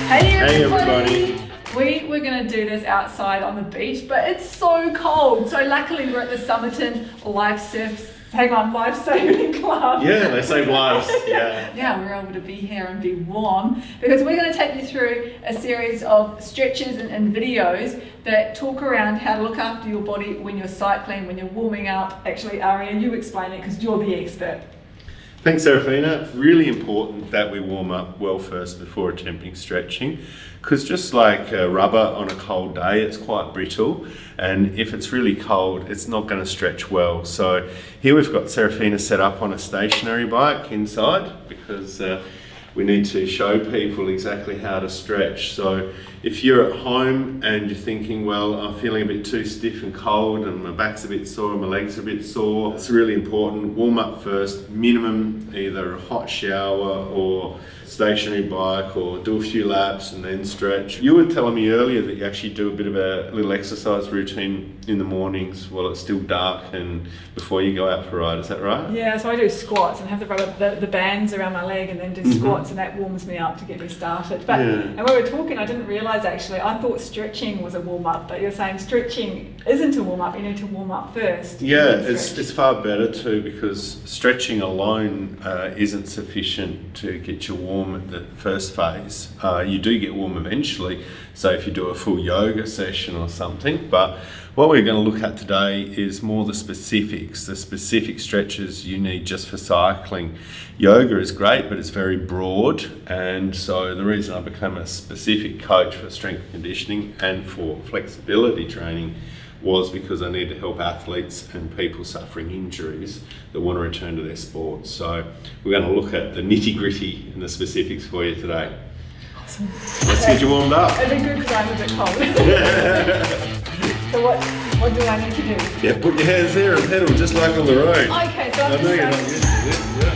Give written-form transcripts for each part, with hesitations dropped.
Hey everybody! We're going to do this outside on the beach, but it's so cold. So luckily we're at the Somerton Lifesaving Club. Yeah, they save lives. Yeah, we're able to be here and be warm because we're going to take you through a series of stretches and videos that talk around how to look after your body when you're cycling, when you're warming up. Actually, Ariya, you explain it because you're the expert. Thanks, Serafina. Really important that we warm up well first before attempting stretching, because just like rubber on a cold day, it's quite brittle, and if it's really cold, it's not going to stretch well. So here we've got Serafina set up on a stationary bike inside because we need to show people exactly how to stretch. So if you're at home and you're thinking, well, I'm feeling a bit too stiff and cold and my back's a bit sore, my legs are a bit sore, it's really important. Warm up first, minimum either a hot shower or stationary bike, or do a few laps and then stretch. You were telling me earlier that you actually do a bit of a little exercise routine in the mornings while it's still dark and before you go out for a ride, is that right? Yeah, so I do squats and have the bands around my leg and then do squats, and that warms me up to get me started. But and when we were talking, I didn't realise actually, I thought stretching was a warm-up, but you're saying stretching isn't a warm-up, you need to warm up first. Yeah, it's far better too, because stretching alone isn't sufficient to get you warm at the first phase. You do get warm eventually, so if you do a full yoga session or something, but what we're going to look at today is more the specific stretches you need just for cycling. Yoga is great, but it's very broad, and so the reason I became a specific coach for strength conditioning and for flexibility training was because I need to help athletes and people suffering injuries that want to return to their sports. So we're going to look at the nitty-gritty and the specifics for you today. Awesome. Let's get you warmed up. It'd be good because I'm a bit cold. So what do I need to do? Yeah, put your hands there and pedal just like on the road. Okay, so I know you're not used to this, yeah.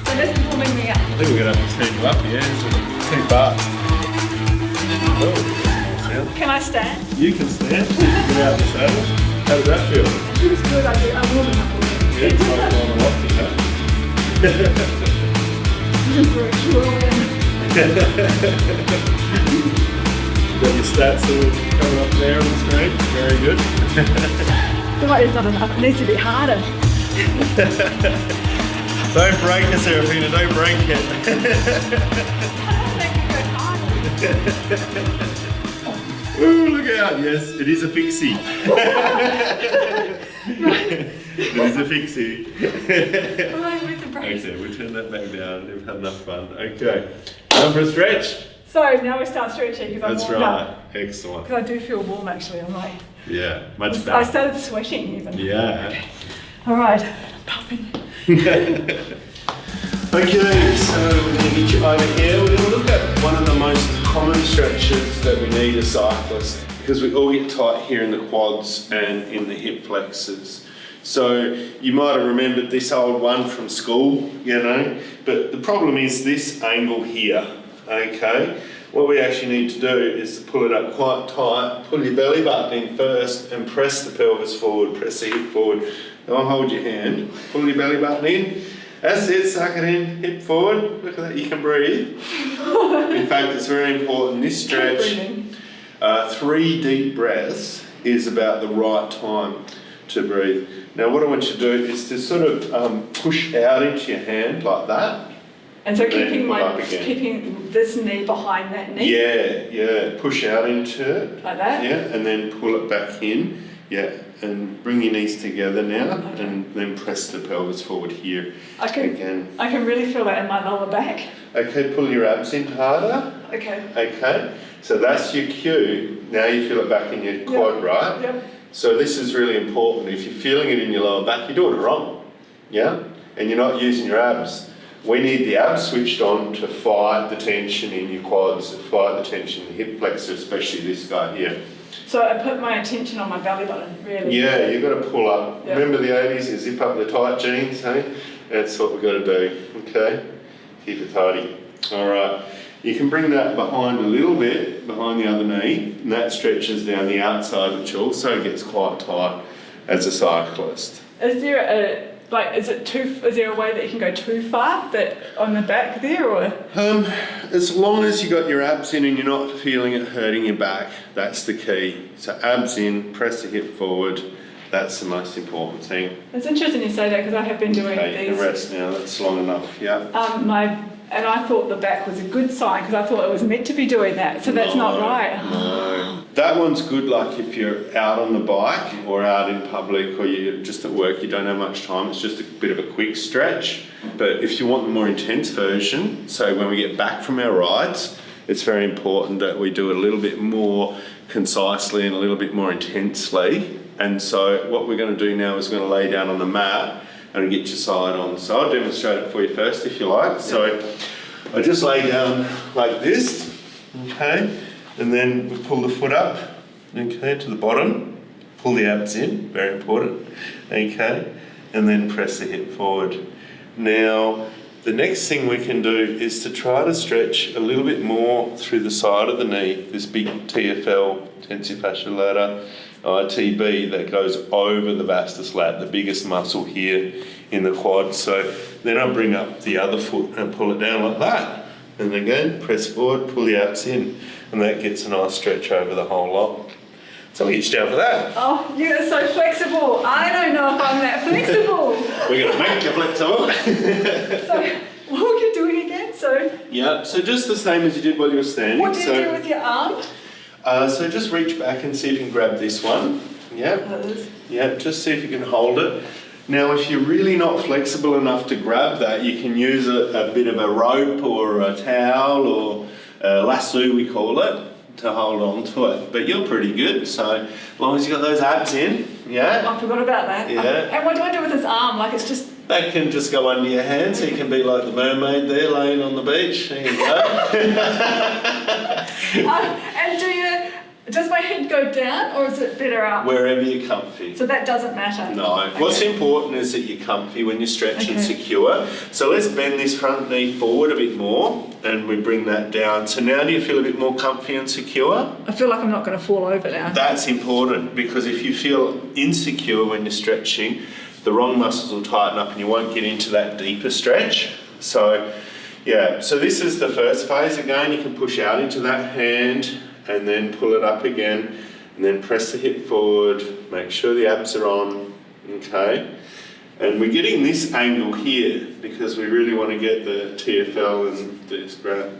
So this is warming me up. I think we're going to have to stand you up, yeah, it's too fast. Oh. Can I stand? You can stand. Get out the saddle. How does that feel? Feels good. I'm warming up a little. Yeah, it's like on a lot, you know. Got your stats all coming up there on the screen. Very good. It's not enough. It needs to be harder. Don't break it, Serafina. Don't break it. Ooh, look out. Yes, it is a fixie. It is a fixie. Okay, we'll turn that back down. We've had enough fun. Okay, time for a stretch. So now we start stretching because I'm That's warmed right. up. Excellent. Because I do feel warm actually. I'm like, yeah, much better. I started sweating even. Yeah. Okay. All right, puffing. Okay, so we're going to get you over here. We're going to look at one of the most common stretches that we need as cyclists, because we all get tight here in the quads and in the hip flexors. So you might have remembered this old one from school, you know, but the problem is this angle here, okay? What we actually need to do is to pull it up quite tight, pull your belly button in first and press the pelvis forward, press the hip forward. I'll hold your hand, pull your belly button in. That's it, suck it in, hip forward. Look at that, you can breathe. In fact, it's very important. This stretch, 3 deep breaths is about the right time to breathe. Now what I want you to do is to sort of push out into your hand like that. And so keeping this knee behind that knee? Yeah, push out into it. Like that? Yeah, and then pull it back in. Yeah, and bring your knees together now, and then press the pelvis forward here. I can really feel that in my lower back. Okay, pull your abs in harder. Okay, so that's your cue. Now you feel it back in your quad, right? Yep. So this is really important. If you're feeling it in your lower back, you're doing it wrong. Yeah? And you're not using your abs. We need the abs switched on to fight the tension in your quads, to fight the tension in the hip flexor, especially this guy here. So I put my attention on my belly button, really. Yeah, you've got to pull up. Yep. Remember the 80s, you zip up the tight jeans, hey? That's what we've got to do, okay? Keep it tidy. All right. You can bring that behind a little bit, behind the other knee, and that stretches down the outside, which also gets quite tight as a cyclist. Is there like, is there a way that you can go too far that on the back there, or? As long as you got your abs in and you're not feeling it hurting your back, that's the key. So abs in, press the hip forward. That's the most important thing. It's interesting you say that because I have been doing Okay, these. the rest now. That's long enough. Yeah. And I thought the back was a good sign because I thought it was meant to be doing that. So that's not right. No. That one's good, like if you're out on the bike or out in public or you're just at work, you don't have much time. It's just a bit of a quick stretch. But if you want the more intense version, so when we get back from our rides, it's very important that we do it a little bit more concisely and a little bit more intensely. And so what we're going to do now is we're going to lay down on the mat and get your side on. So I'll demonstrate it for you first if you like. So I just lay down like this, okay? And then we pull the foot up, okay, to the bottom. Pull the abs in, very important, okay? And then press the hip forward. Now, the next thing we can do is to try to stretch a little bit more through the side of the knee, this big TFL, tensor fasciae lata, ITB, that goes over the vastus lat, the biggest muscle here in the quad. So then I bring up the other foot and pull it down like that. And again, press forward, pull the abs in, and that gets a nice stretch over the whole lot. So we get you down for that. Oh, you're so flexible. I don't know if I'm that flexible. We're going to make you flexible. So, what were you doing again? Yeah, so just the same as you did while you were standing. What do you do with your arm? So just reach back and see if you can grab this one. Yeah, just see if you can hold it. Now, if you're really not flexible enough to grab that, you can use a bit of a rope or a towel or a lasso, we call it, to hold on to it. But you're pretty good, so as long as you got those abs in, yeah. I forgot about that. Yeah. And what do I do with this arm? Like, it's just... That can just go under your hand, so you can be like the mermaid there, laying on the beach. There you go. And does my head go down or is it better up? Wherever you're comfy. So that doesn't matter? No. Okay. What's important is that you're comfy when you stretch and secure. So let's bend this front knee forward a bit more and we bring that down. So now do you feel a bit more comfy and secure? I feel like I'm not going to fall over now. That's important because if you feel insecure when you're stretching, the wrong muscles will tighten up and you won't get into that deeper stretch. So yeah, so this is the first phase. Again, you can push out into that hand and then pull it up again and then press the hip forward, make sure the abs are on, okay? And we're getting this angle here because we really want to get the TFL and this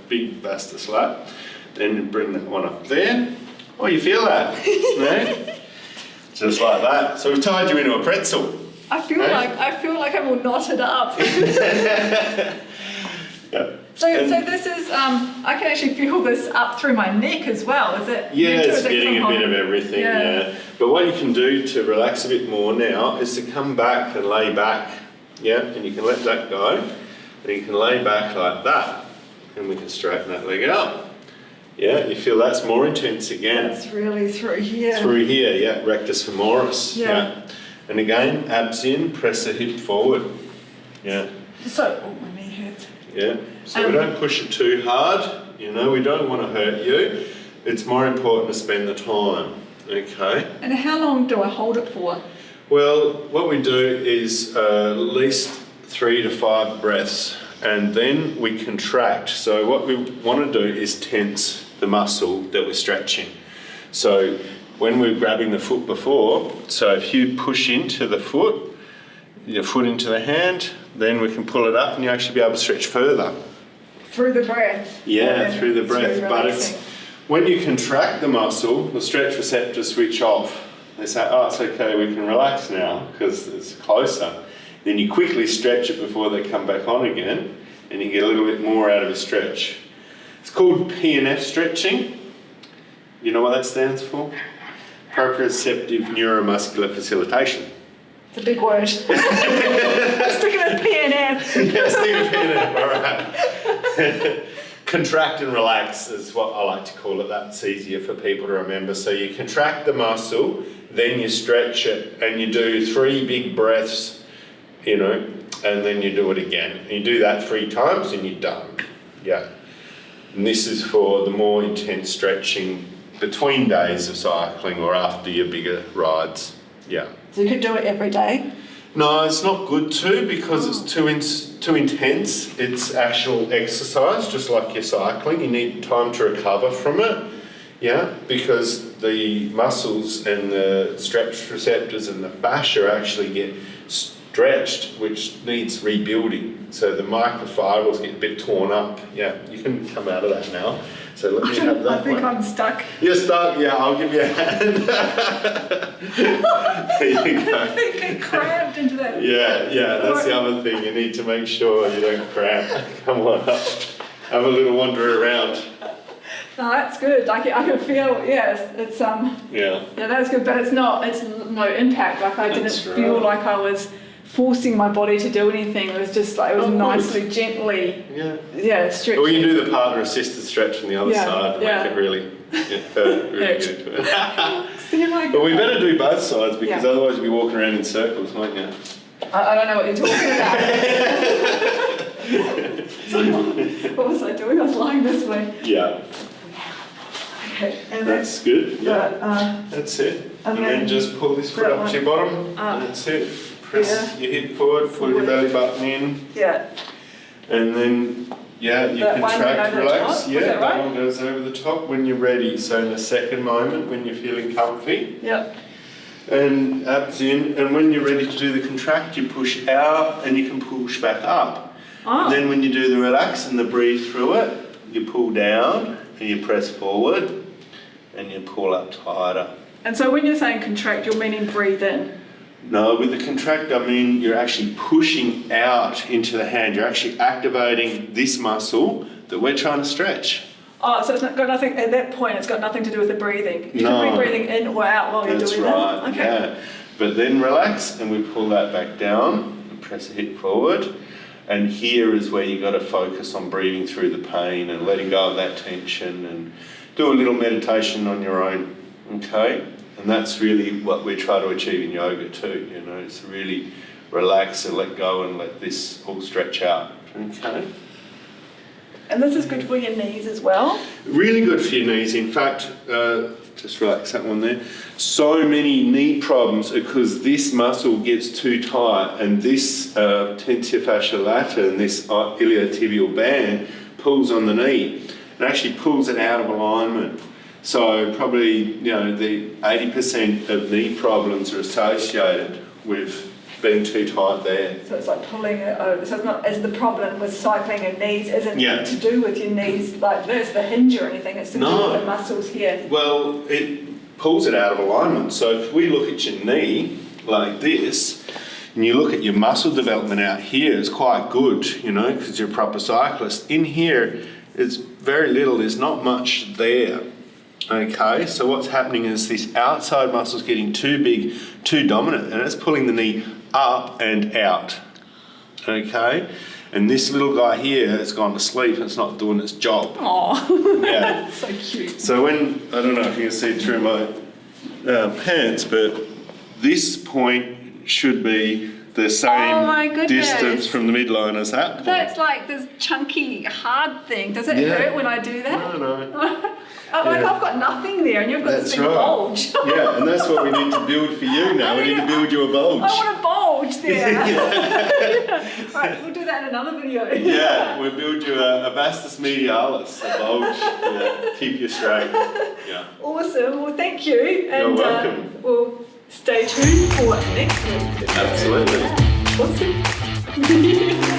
big vastus lat. Then bring that one up there. Oh, you feel that? No? Just like that. So we've tied you into a pretzel. I feel like I will knot it up. Yeah. So this is, I can actually feel this up through my neck as well, is it? Yeah, it's getting a bit of everything, yeah. But what you can do to relax a bit more now is to come back and lay back, yeah? And you can let that go, and you can lay back like that, and we can straighten that leg up. Yeah, you feel that's more intense again. That's really through here. Through here, yeah, rectus femoris, yeah. And again, abs in, press the hip forward, yeah. So, my knee hurts. Yeah, so we don't push it too hard, you know, we don't want to hurt you. It's more important to spend the time, okay? And how long do I hold it for? Well, what we do is at least 3 to 5 breaths and then we contract. So what we want to do is tense the muscle that we're stretching. So when we're grabbing the foot before, so if you push into the foot, your foot into the hand, then we can pull it up and you actually be able to stretch further. Through the breath? Yeah, through the breath. But it's when you contract the muscle, the stretch receptors switch off. They say, oh, it's okay, we can relax now because it's closer. Then you quickly stretch it before they come back on again and you get a little bit more out of a stretch. It's called PNF stretching. You know what that stands for? Proprioceptive neuromuscular facilitation. It's a big word. I'm sticking with PNF. Yeah, stick with PNF, all right. Contract and relax is what I like to call it. That's easier for people to remember. So you contract the muscle, then you stretch it, and you do 3 big breaths, you know, and then you do it again. And you do that 3 times and you're done. Yeah. And this is for the more intense stretching between days of cycling or after your bigger rides. Yeah. So you could do it every day? No, it's not good to because it's too intense. It's actual exercise, just like your cycling. You need time to recover from it, yeah, because the muscles and the stretch receptors and the fascia actually get stretched, which needs rebuilding. So the microfibrils get a bit torn up. Yeah, you can come out of that now. So let me have that. I think one. I'm stuck. You're stuck? Yeah, I'll give you a hand. There you go. I think I cramped into that. Yeah, that's the other thing. You need to make sure you don't cramp. Come on up. Have a little wander around. No, that's good. I can feel, yes, it's Yeah, that's good, but it's no impact. Like I didn't feel like I was forcing my body to do anything. It was just like, it was nicely, gently, stretching. Or you can do the partner assisted stretch on the other side to make it really good. But we better do both sides because otherwise you'll be walking around in circles, won't you? I don't know what you're talking about. So, what was I doing? I was lying this way. Yeah. Okay. And that's good. Yeah. That's it. And then just pull this foot up to your bottom. That's it. Press your hip forward, pull your belly button in. Yeah. And then, you contract, relax. That one goes over the top when you're ready. So in the second moment, when you're feeling comfy. Yep. And abs in. And when you're ready to do the contract, you push out and you can push back up. And then when you do the relax and the breathe through it, you pull down and you press forward and you pull up tighter. And so when you're saying contract, you're meaning breathe in? No, with the contract, I mean you're actually pushing out into the hand. You're actually activating this muscle that we're trying to stretch. Oh, so it's got nothing, at that point, it's got nothing to do with the breathing. You can be breathing in or out while you're doing that. That's right, yeah. But then relax and we pull that back down and press the hip forward. And here is where you got to focus on breathing through the pain and letting go of that tension and do a little meditation on your own, okay? And that's really what we try to achieve in yoga too, it's to really relax and let go and let this all stretch out, okay? And this is good for your knees as well? Really good for your knees. In fact, just relax that one there. So many knee problems are because this muscle gets too tight and this tensor fasciae lata and this iliotibial band pulls on the knee and actually pulls it out of alignment. So probably, the 80% of knee problems are associated with being too tight there. So it's like pulling it over. So it's not as the problem with cycling and knees isn't to do with your knees like this, the hinge or anything. It's to do with the muscles here. Well, it pulls it out of alignment. So if we look at your knee like this, and you look at your muscle development out here, it's quite good, because you're a proper cyclist. In here, it's very little. There's not much there. Okay, so what's happening is this outside muscle's getting too big, too dominant, and it's pulling the knee up and out. Okay, and this little guy here has gone to sleep and it's not doing its job. Aww. Yeah. So cute. So when, I don't know if you can see through my pants, but this point should be the same distance from the midline as that point. That's like this chunky, hard thing. Does it hurt when I do that? No. Like I've got nothing there and you've got this big bulge. Yeah, and that's what we need to build for you now. We need to build you a bulge. I want a bulge there. Right, we'll do that in another video. Yeah, we'll build you a vastus medialis, a bulge. Yeah, keep you straight. Yeah. Awesome. Well, thank you. And you're welcome. We'll stay tuned for next week. Absolutely. Awesome.